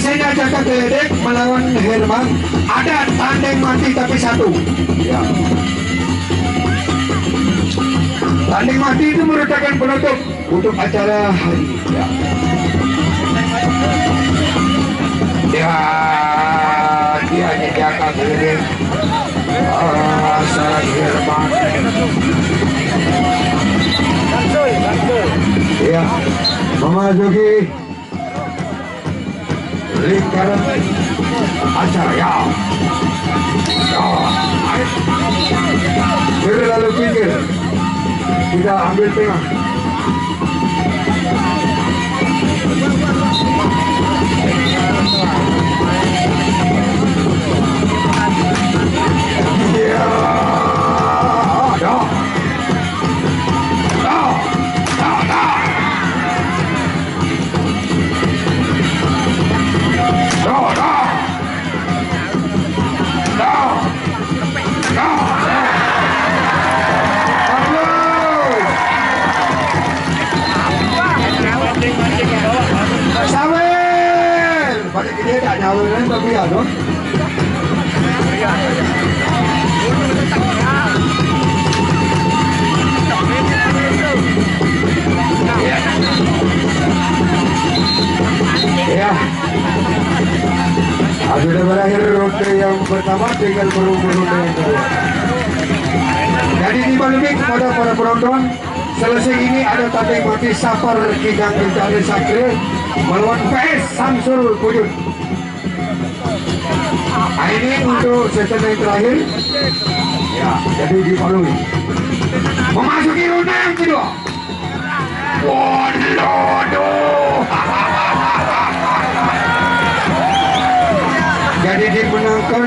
selesainya Jaka Geledek melawan Herman. Ada tanding mati tapi satu. Ya. Tanding mati itu merupakan penutup untuk acara hari ini. Ya. Dia hanya Jaka Geledek. Salah Herman. Ya, memasuki lingkaran acara ya. Kiri lalu pinggir, kita ambil tengah. Ya, ada. Dia tak nyawa lain tapi ada. Ya. Sudah berakhir ronde yang pertama, tinggal ronde yang kedua. Jadi dimaklumi kepada para penonton, selesai ini ada tanding mati Sapar Kijang Kencana Sakre melawan PS Samsul Kudus. Ini untuk season yang terakhir. Ya, jadi dimaklumi. Memasuki ronde yang kedua. Waduh. Jadi dimenangkan